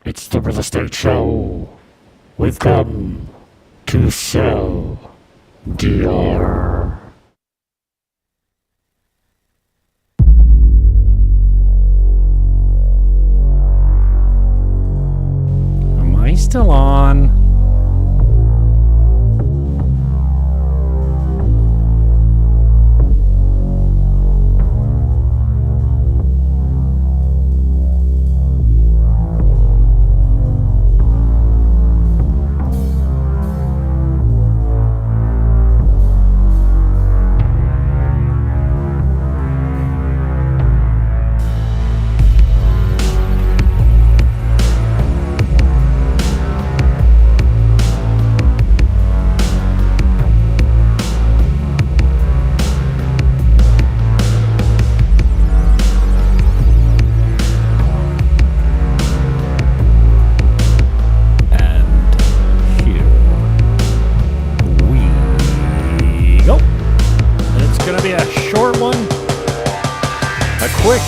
It's the real estate show. We've come to sell dear. Am I still on?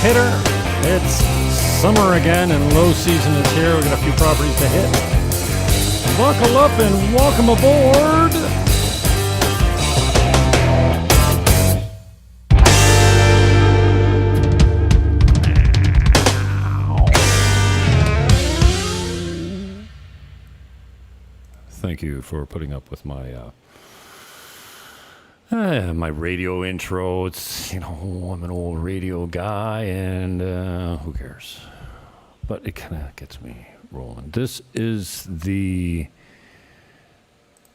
Hitter. It's summer again and low season is here. We've got a few properties to hit. Buckle up and welcome aboard. Thank you for putting up with my my radio intro. It's, I'm an old radio guy, and who cares? But it kind of gets me rolling. This is the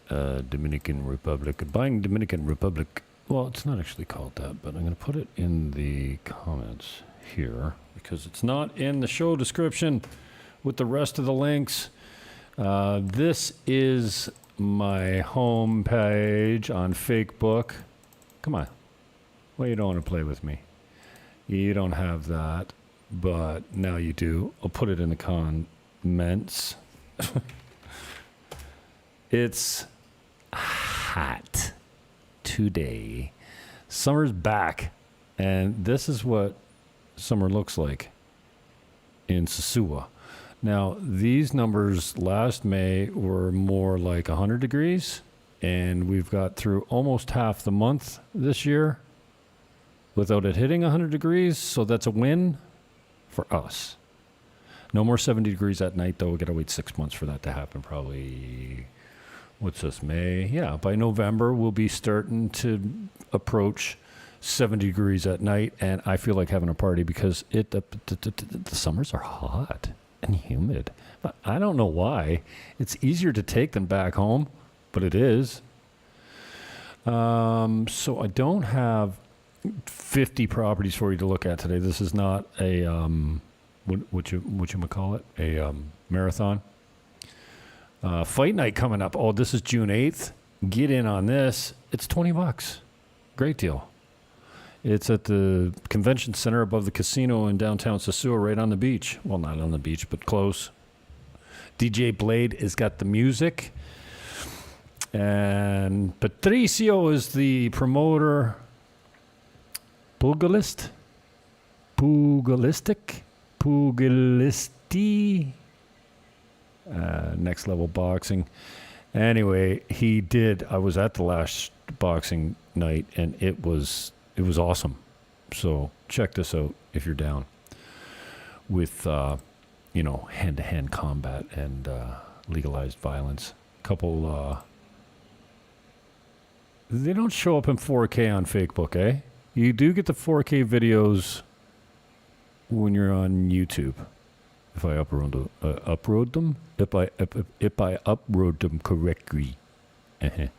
Dominican Republic. Buying Dominican Republic. Well, it's not actually called that, but I'm going to put it in the comments here because it's not in the show description with the rest of the links. This is my home page on Facebook. Come on. Well, you don't want to play with me. You don't have that, but now you do. I'll put it in the comments. It's hot today. Summer's back, and this is what summer looks like in Sosúa. Now, these numbers last May were more like 100 degrees, and we've got through almost half the month this year without it hitting 100 degrees, so that's a win for us. No more 70 degrees at night, though. We've got to wait 6 months for that to happen, probably. What's this, May? Yeah, by November, we'll be starting to approach 70 degrees at night, and I feel like having a party because the summers are hot and humid. But I don't know why. It's easier to take than back home, but it is. So I don't have 50 properties for you to look at today. This is not a what you call it, a marathon. Fight night coming up. Oh, this is June 8th. Get in on this. It's $20. Great deal. It's at the convention center above the casino in downtown Sosúa, right on the beach. Well, not on the beach, but close. DJ Blade has got the music. And Patricio is the promoter. Pugilisti. Next Level Boxing. Anyway, I was at the last boxing night, and it was awesome. So check this out if you're down with, hand-to-hand combat and legalized violence. Couple, they don't show up in 4K on Facebook, eh? You do get the 4K videos when you're on YouTube. If I upload them correctly. We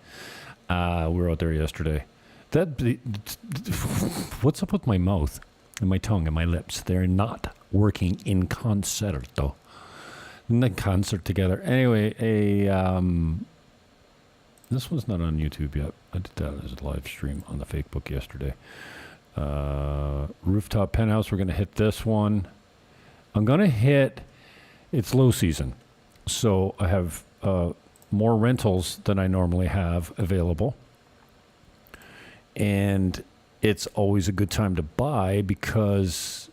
were out there yesterday. What's up with my mouth and my tongue and my lips? They're not working in concerto. In the concert together. Anyway, this one's not on YouTube yet. I did that as a live stream on the Facebook yesterday. Rooftop penthouse. We're going to hit this one. I'm going to hit. It's low season, so I have more rentals than I normally have available. And it's always a good time to buy because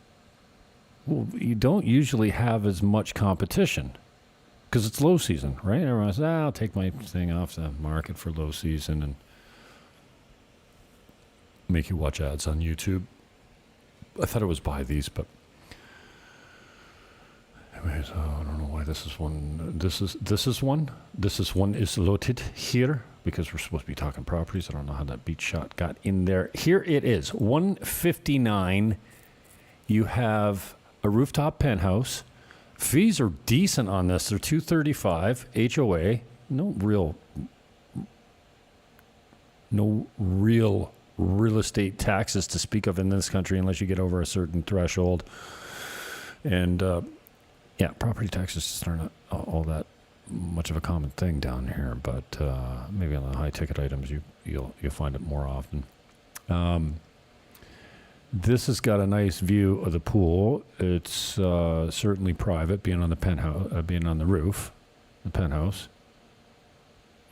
well, you don't usually have as much competition because it's low season, right? Everyone says, I'll take my thing off the market for low season and make you watch ads on YouTube. I thought it was buy these, but anyways, I don't know why this is one. This is one. This is one is loaded here because we're supposed to be talking properties. I don't know how that beat shot got in there. Here it is, 159. You have a rooftop penthouse. Fees are decent on this. They're $235 HOA. No real real estate taxes to speak of in this country unless you get over a certain threshold. And yeah, property taxes just aren't all that much of a common thing down here. But maybe on the high ticket items, you'll find it more often. This has got a nice view of the pool. It's certainly private, being on the penthouse, being on the roof, the penthouse,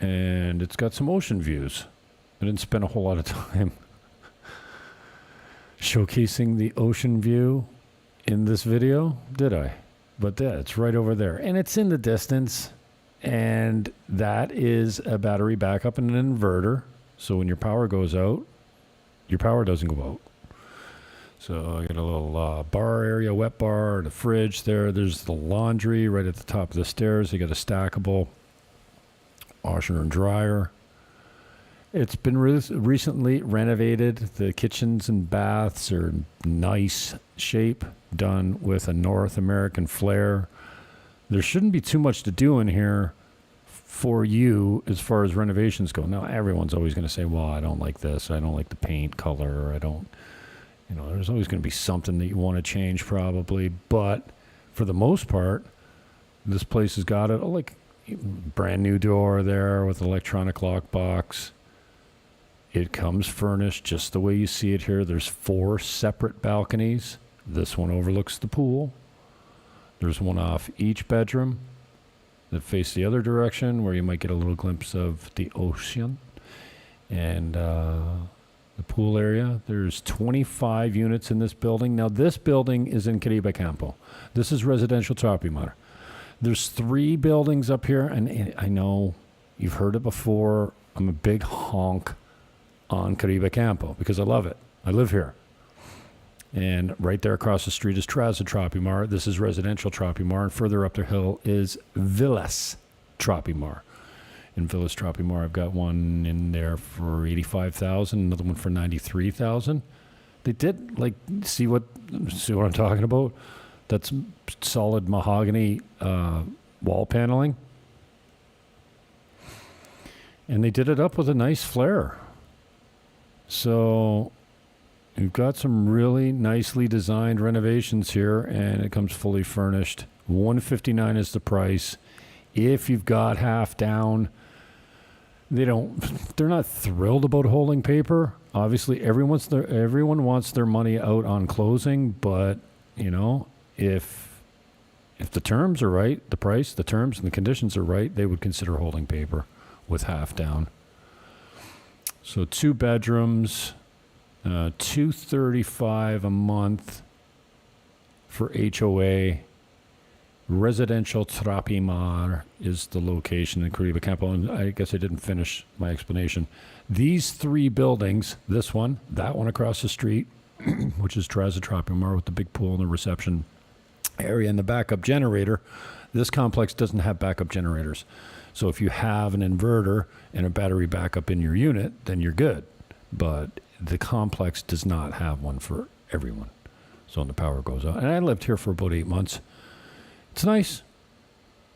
and it's got some ocean views. I didn't spend a whole lot of time showcasing the ocean view in this video, did I? But yeah, it's right over there, and it's in the distance, and that is a battery backup and an inverter. So when your power goes out, your power doesn't go out. So I got a little bar area, wet bar, the fridge there. There's the laundry right at the top of the stairs. You got a stackable washer and dryer. It's been recently renovated. The kitchens and baths are in nice shape, done with a North American flair. There shouldn't be too much to do in here for you as far as renovations go. Now, everyone's always going to say, well, I don't like this. I don't like the paint color. I don't... You know, there's always going to be something that you want to change probably, but for the most part, this place has got it like brand new door there with electronic lockbox. It comes furnished just the way you see it here. There's 4 separate balconies. This one overlooks the pool. There's one off each bedroom that face the other direction where you might get a little glimpse of the ocean. And the pool area. There's 25 units in this building. Now, this building is in Caribe Campo. This is residential Tropimar. There's 3 buildings up here, and I know you've heard it before. I'm a big honk on Caribe Campo because I love it. I live here. And right there across the street is Traza Tropimar. This is residential Tropimar, and further up the hill is Villas Tropimar. In Villas Tropimar, I've got one in there for $85,000, another one for $93,000. They did see what I'm talking about? That's solid mahogany wall paneling, and they did it up with a nice flare. So you've got some really nicely designed renovations here, and it comes fully furnished. $159 is the price. If you've got half down. They're not thrilled about holding paper. Obviously, everyone wants their money out on closing, but you know, if the terms are right, the price, the terms, and the conditions are right, they would consider holding paper with half down. So 2 bedrooms, $235 a month for HOA. Residential Tropimar is the location in Caribe Campo, and I guess I didn't finish my explanation. These 3 buildings, this one, that one across the street, which is Traza Tropimar with the big pool and the reception area and the backup generator. This complex doesn't have backup generators. So if you have an inverter and a battery backup in your unit, then you're good. But the complex does not have one for everyone. So when the power goes out, and I lived here for about 8 months. It's nice.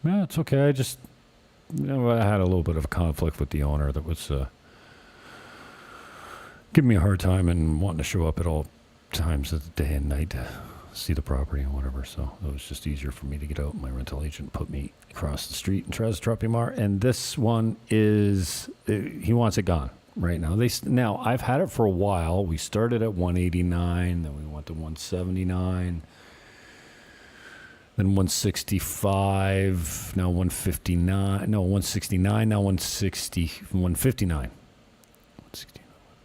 Yeah, it's okay. I just, I had a little bit of a conflict with the owner that was giving me a hard time and wanting to show up at all times of the day and night to see the property and whatever. So it was just easier for me to get out. My rental agent put me across the street in Traza Tropimar, and this one is, he wants it gone right now. Now, I've had it for a while. We started at 189, then we went to 179. Then 165, now 159, no, 169, now 159.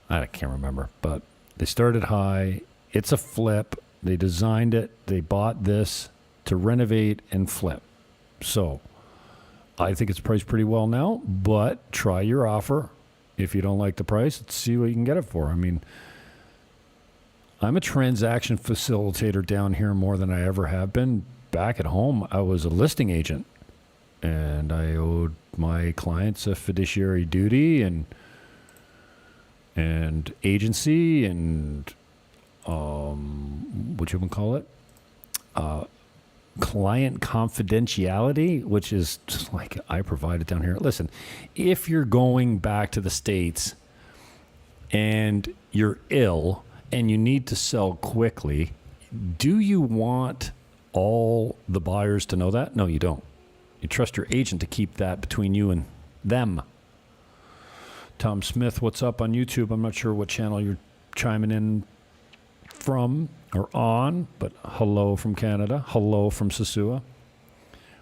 I can't remember, but they started high. It's a flip. They designed it. They bought this to renovate and flip. So I think it's priced pretty well now, but try your offer. If you don't like the price, let's see what you can get it for. I mean, I'm a transaction facilitator down here more than I ever have been. Back at home, I was a listing agent, and I owed my clients a fiduciary duty and agency and what you would call it, client confidentiality, which is just like I provide it down here. Listen, if you're going back to the States and you're ill and you need to sell quickly, do you want all the buyers to know that? No, you don't. You trust your agent to keep that between you and them. Tom Smith, what's up on YouTube? I'm not sure what channel you're chiming in from or on, but hello from Canada. Hello from Sosúa,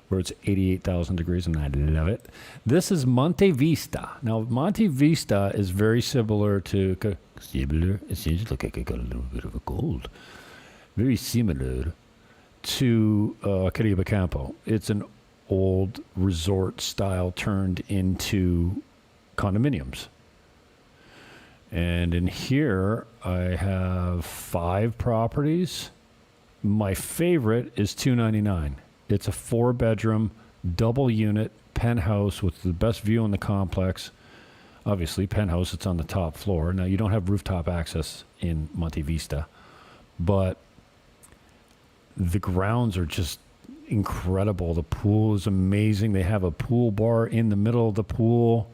where it's 88,000 degrees, and I love it. This is Monte Vista. Now, Monte Vista is very similar to... It seems like I got a little bit of a cold. Very similar to Caribe Campo. It's an old resort style turned into condominiums. And in here, I have 5 properties. My favorite is 299. It's a 4-bedroom, double unit penthouse with the best view on the complex. Obviously, penthouse, it's on the top floor. Now, you don't have rooftop access in Monte Vista, but the grounds are just incredible. The pool is amazing. They have a pool bar in the middle of the pool.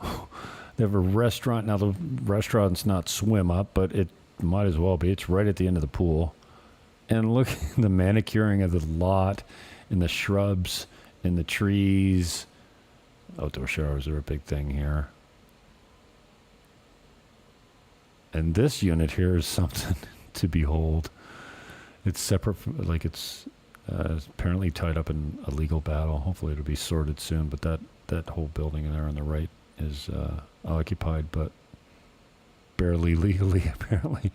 They have a restaurant. Now, the restaurant's not swim up, but it might as well be. It's right at the end of the pool. And look at the manicuring of the lot and the shrubs and the trees. Outdoor showers are a big thing here. And this unit here is something to behold. It's separate from, like, it's apparently tied up in a legal battle. Hopefully it'll be sorted soon, but that whole building there on the right is occupied, but barely legally, apparently.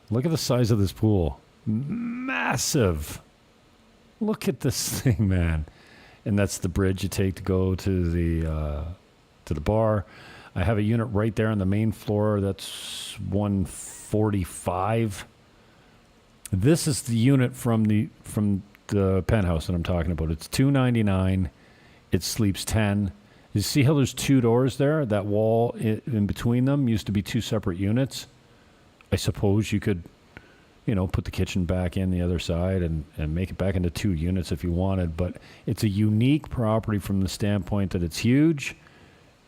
Look at the size of this pool. Massive. Look at this thing, man. And that's the bridge you take to go to the bar. I have a unit right there on the main floor. That's 145. This is the unit from the penthouse that I'm talking about. It's $299. It sleeps 10. You see how there's 2 doors there? That wall in between them used to be 2 separate units. I suppose you could, put the kitchen back in the other side and make it back into 2 units if you wanted. But it's a unique property from the standpoint that it's huge,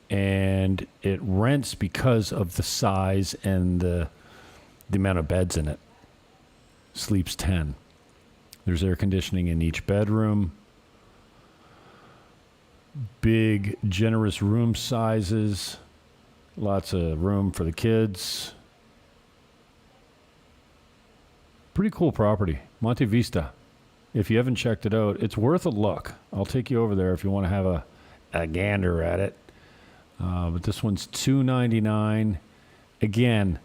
and it rents because of the size and the amount of beds in it. Sleeps 10. There's air conditioning in each bedroom. Big, generous room sizes. Lots of room for the kids. Pretty cool property. Monte Vista. If you haven't checked it out, it's worth a look. I'll take you over there if you want to have a gander at it. But this one's $299. Again,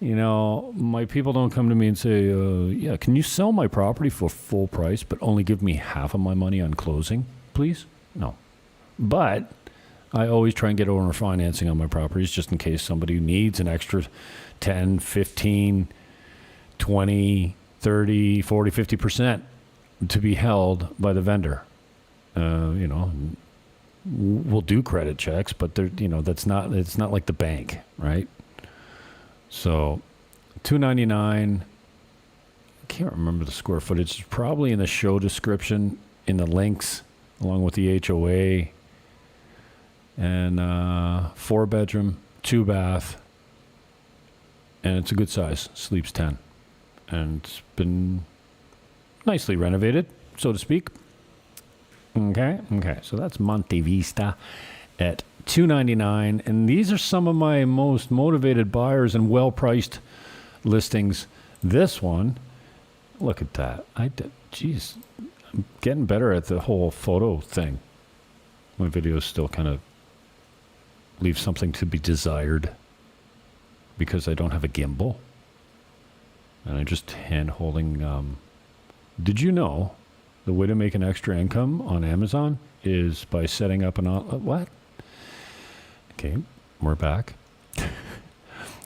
my people don't come to me and say, yeah, can you sell my property for full price, but only give me half of my money on closing, please? No. But I always try and get owner financing on my properties just in case somebody needs an extra 10, 15, 20, 30, 40, 50% to be held by the vendor. We'll do credit checks, but it's not like the bank, right? So $299. I can't remember the square footage. It's probably in the show description, in the links, along with the HOA. And 4-bedroom, 2-bath, and it's a good size. Sleeps 10, and it's been nicely renovated, so to speak. Okay. So that's Monte Vista at $299, and these are some of my most motivated buyers and well-priced listings. This one, look at that. Geez, I'm getting better at the whole photo thing. My videos still kind of leave something to be desired because I don't have a gimbal. and I'm just hand holding. Did you know the way to make an extra income on Amazon is by setting up an what? Okay, we're back.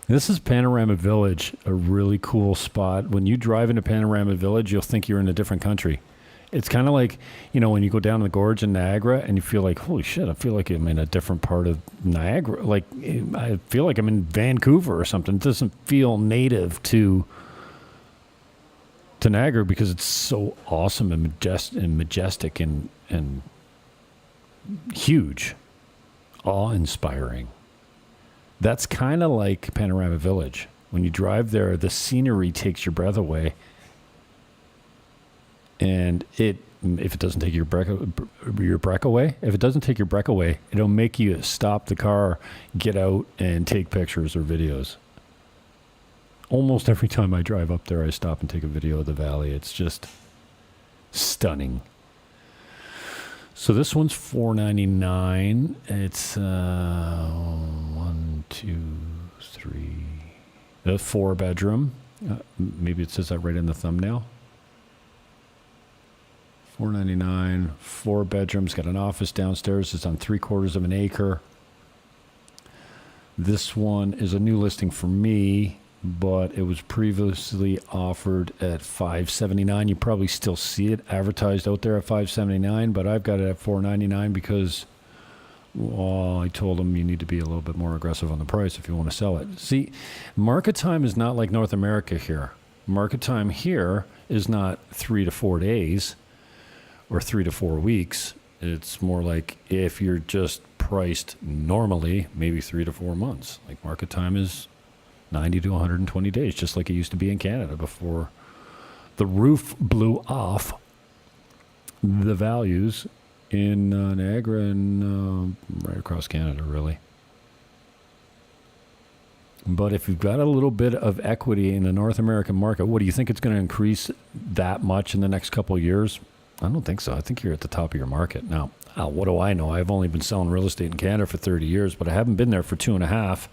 This is Panorama Village, a really cool spot. When you drive into Panorama Village, you'll think you're in a different country. It's kind of like, when you go down the gorge in Niagara and you feel like, holy shit, I feel like I'm in a different part of Niagara. Like, I feel like I'm in Vancouver or something. It doesn't feel native to Niagara because it's so awesome and majestic and huge, awe-inspiring. That's kind of like Panorama Village. When you drive there, the scenery takes your breath away. And if it doesn't take your breath away, it'll make you stop the car, get out, and take pictures or videos. Almost every time I drive up there, I stop and take a video of the valley. It's just stunning. So this one's $4.99. It's 1, 2, 3, a 4-bedroom. Maybe it says that right in the thumbnail. $4.99, 4 bedrooms, got an office downstairs. It's on 3/4 of an acre. This one is a new listing for me, but it was previously offered at $579. You probably still see it advertised out there at $579, but I've got it at $4.99 because, I told them you need to be a little bit more aggressive on the price if you want to sell it. See, market time is not like North America here. Market time here is not 3 to 4 days or 3 to 4 weeks. It's more like if you're just priced normally, maybe 3 to 4 months. Like market time is 90 to 120 days, just like it used to be in Canada before the roof blew off the values in Niagara and right across Canada, really. But if you've got a little bit of equity in the North American market, what do you think it's going to increase that much in the next couple of years? I don't think so. I think you're at the top of your market. Now, what do I know? I've only been selling real estate in Canada for 30 years, but I haven't been there for 2.5.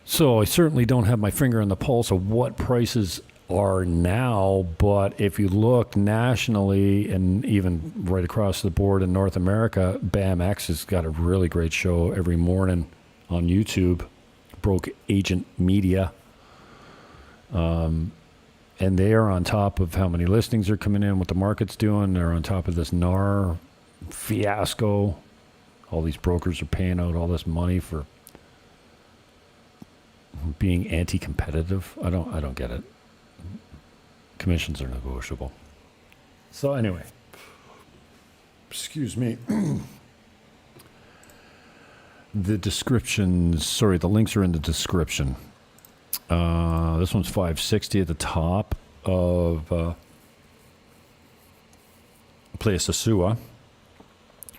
So I certainly don't have my finger on the pulse of what prices are now. But if you look nationally and even right across the board in North America, BAMX has got a really great show every morning on YouTube, Broke Agent Media. And they are on top of how many listings are coming in, what the market's doing. They're on top of this NAR fiasco. All these brokers are paying out all this money for being anti-competitive. I don't get it. Commissions are negotiable. So anyway, excuse me. The links are in the description. This one's $560 at the top of Playa Sosúa,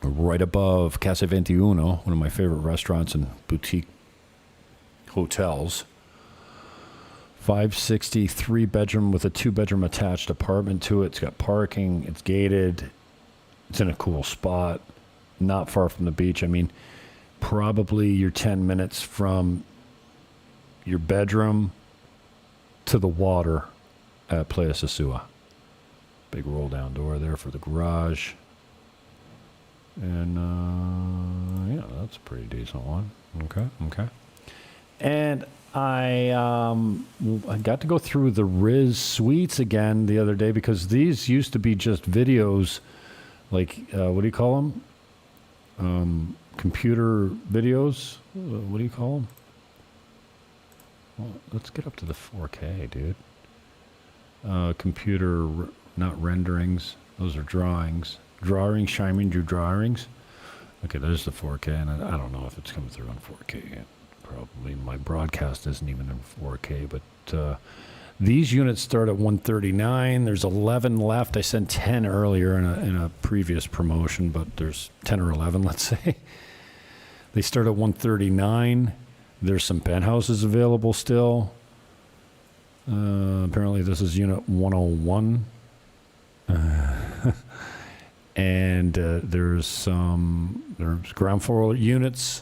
right above Casa 21, one of my favorite restaurants and boutique hotels. $560, 3-bedroom with a 2-bedroom attached apartment to it. It's got parking. It's gated. It's in a cool spot, not far from the beach. I mean, probably you're 10 minutes from your bedroom to the water at Playa Sosúa. Big roll down door there for the garage. And that's a pretty decent one. Okay. And I got to go through the Riz Suites again the other day because these used to be just videos, like what do you call them? Computer videos. What do you call them? Well, let's get up to the 4K, dude. Computer, not renderings. Those are drawings. Drawings. Okay, there's the 4K, and I don't know if it's coming through on 4K yet. Probably my broadcast isn't even in 4K, but these units start at $139. There's 11 left. I sent 10 earlier in a previous promotion, but there's 10 or 11, let's say. They start at $139. There's some penthouses available still. Apparently this is unit 101. And there's ground floor units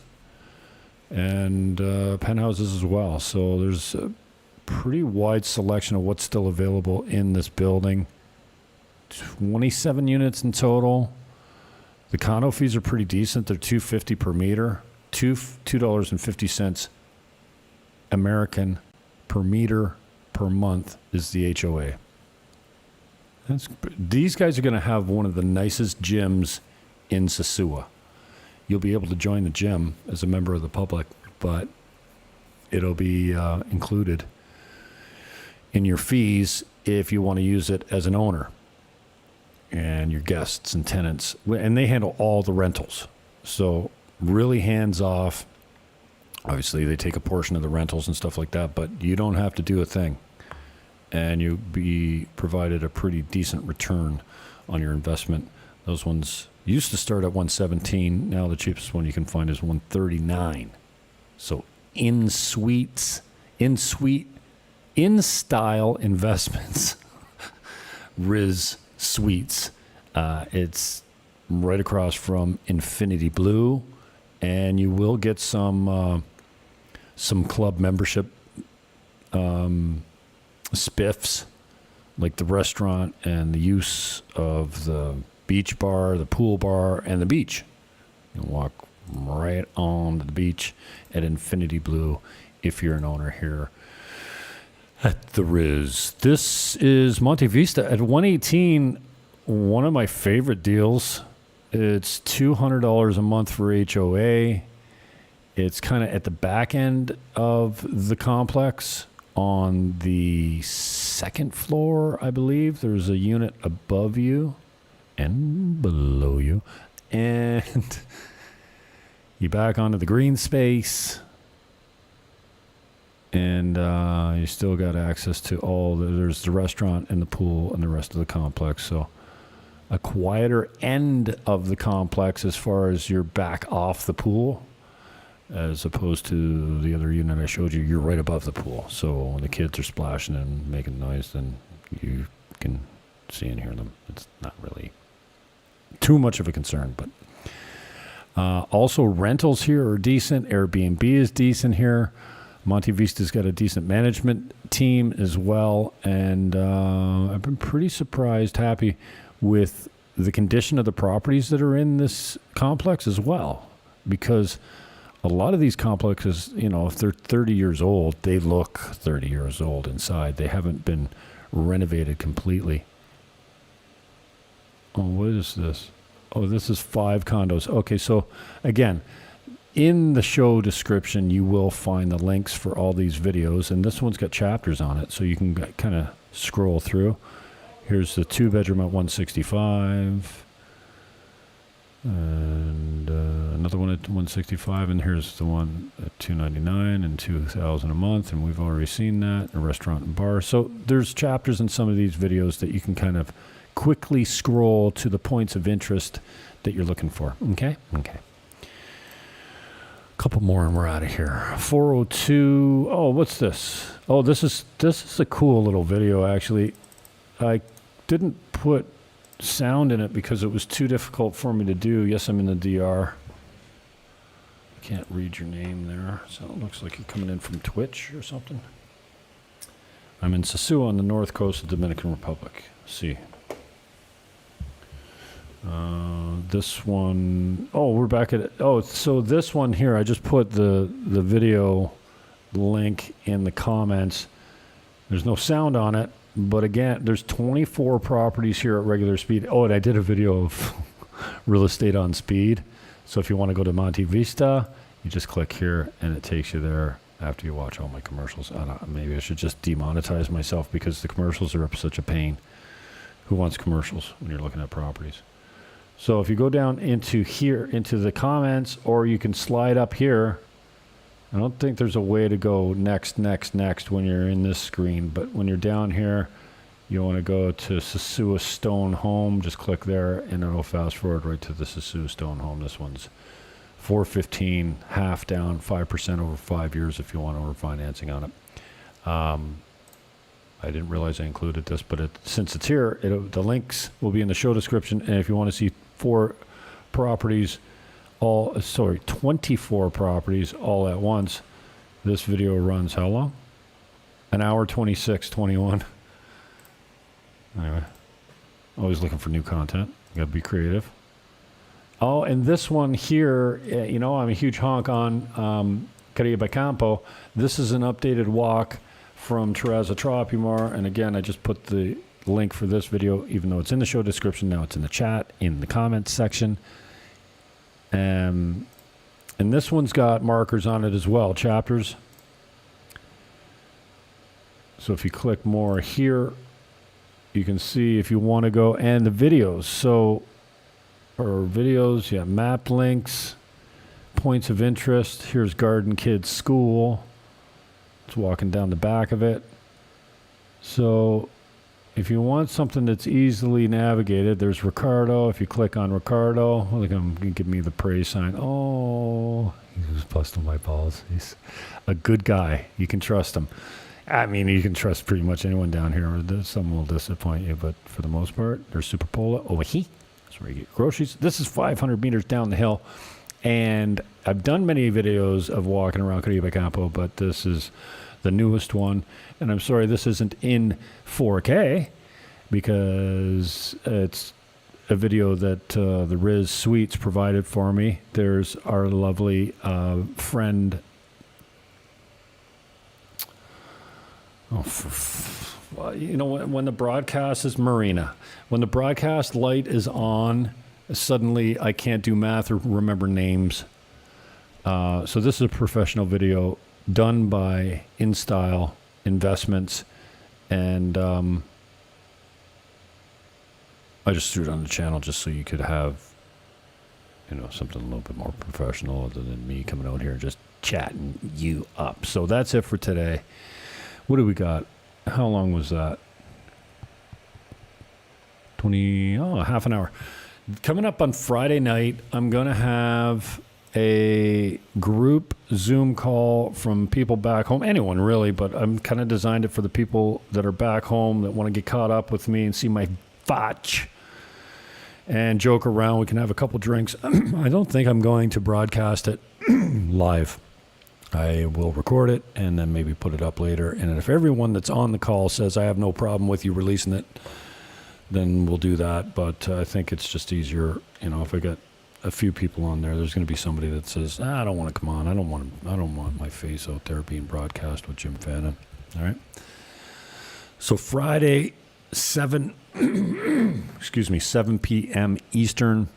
and penthouses as well. So there's pretty wide selection of what's still available in this building. 27 units in total. The condo fees are pretty decent. They're $2.50 per meter. $2.50 American per meter per month is the HOA. These guys are going to have one of the nicest gyms in Sosúa. You'll be able to join the gym as a member of the public, but it'll be included in your fees if you want to use it as an owner and your guests and tenants. And they handle all the rentals. So really hands off. Obviously, they take a portion of the rentals and stuff like that, but you don't have to do a thing. And you'll be provided a pretty decent return on your investment. Those ones used to start at $117. Now the cheapest one you can find is $139. So in-style investments, Riz Suites. It's right across from Infinity Blue, and you will get some club membership spiffs, like the restaurant and the use of the beach bar, the pool bar, and the beach. You can walk right on the beach at Infinity Blue if you're an owner here at the Riz. This is Monte Vista at 118. One of my favorite deals. It's $200 a month for HOA. It's kind of at the back end of the complex on the second floor, I believe. There's a unit above you and below you. And you back onto the green space. And you still got access to there's the restaurant and the pool and the rest of the complex. So a quieter end of the complex as far as you're back off the pool, as opposed to the other unit I showed you. You're right above the pool. So when the kids are splashing and making noise, then you can see and hear them. It's not really too much of a concern, but also rentals here are decent. Airbnb is decent here. Monte Vista's got a decent management team as well, and I've been pretty surprised, happy with the condition of the properties that are in this complex as well, because a lot of these complexes, if they're 30 years old, they look 30 years old inside. They haven't been renovated completely. Oh, what is this? Oh, this is 5 condos. Okay, so again, in the show description, you will find the links for all these videos, and this one's got chapters on it, so you can kind of scroll through. Here's the 2-bedroom at 165, and another one at 165, and here's the one at 299 and 2,000 a month, and we've already seen that. A restaurant and bar. So there's chapters in some of these videos that you can kind of quickly scroll to the points of interest that you're looking for. Okay. Couple more and we're out of here. 402. Oh, what's this? Oh, this is a cool little video, actually. I didn't put sound in it because it was too difficult for me to do. Yes, I'm in the DR. I can't read your name there, so it looks like you're coming in from Twitch or something. I'm in Sosúa on the north coast of the Dominican Republic. Let's see. This one, we're back at it. Oh, so this one here, I just put the video link in the comments. There's no sound on it, but again, there's 24 properties here at regular speed. Oh, and I did a video of real estate on speed. So if you want to go to Monte Vista, you just click here and it takes you there after you watch all my commercials. Maybe I should just demonetize myself because the commercials are such a pain. Who wants commercials when you're looking at properties? So if you go down into here, into the comments, or you can slide up here. I don't think there's a way to go next when you're in this screen, but when you're down here, you want to go to Sosúa Stone Home. Just click there, and it'll fast forward right to the Sosúa Stone Home. This one's $415, half down, 5% over 5 years if you want over financing on it. I didn't realize I included this, but since it's here, the links will be in the show description. And if you want to see 24 properties all at once, this video runs how long? An hour 26, 21. Anyway, always looking for new content. Got to be creative. Oh, and this one here, you know, I'm a huge honk on Caribe Campo. This is an updated walk from Terraza Tropimar. And again, I just put the link for this video, even though it's in the show description. Now it's in the chat, in the comments section. And this one's got markers on it as well, chapters. So if you click more here, you can see if you want to go, and the videos. So, or videos, yeah, map links, points of interest. Here's Garden Kids School. It's walking down the back of it. So if you want something that's easily navigated, there's Ricardo. If you click on Ricardo, look, I'm going to give me the praise sign. Oh, he's busting my balls. He's a good guy. You can trust him. I mean, you can trust pretty much anyone down here. Some will disappoint you, but for the most part, there's Superpola over here. That's where you get groceries. This is 500 meters down the hill, and I've done many videos of walking around Caribe Campo, but this is the newest one. And I'm sorry this isn't in 4K because it's a video that the Riz Suites provided for me. There's our lovely friend. Well, you know, when the broadcast is Marina, when the broadcast light is on, suddenly I can't do math or remember names. So this is a professional video done by InStyle Investments, and I just threw it on the channel just so you could have, you know, something a little bit more professional other than me coming out here and just chatting you up. So that's it for today. What do we got? How long was that? Half an hour. Coming up on Friday night, I'm going to have a group Zoom call from people back home. Anyone really, but I'm kind of designed it for the people that are back home that want to get caught up with me and see my fotch and joke around. We can have a couple drinks. I don't think I'm going to broadcast it live. I will record it and then maybe put it up later. And if everyone that's on the call says I have no problem with you releasing it, then we'll do that. But I think it's just easier, you know, if I get a few people on there, there's going to be somebody that says, I don't want to come on. I don't want my face out there being broadcast with Jim Fannon. All right. So Friday, 7 p.m. Eastern.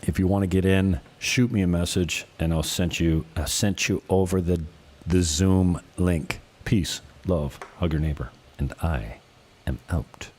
If you want to get in, shoot me a message, and I sent you over the Zoom link. Peace, love, hug your neighbor, and I am out.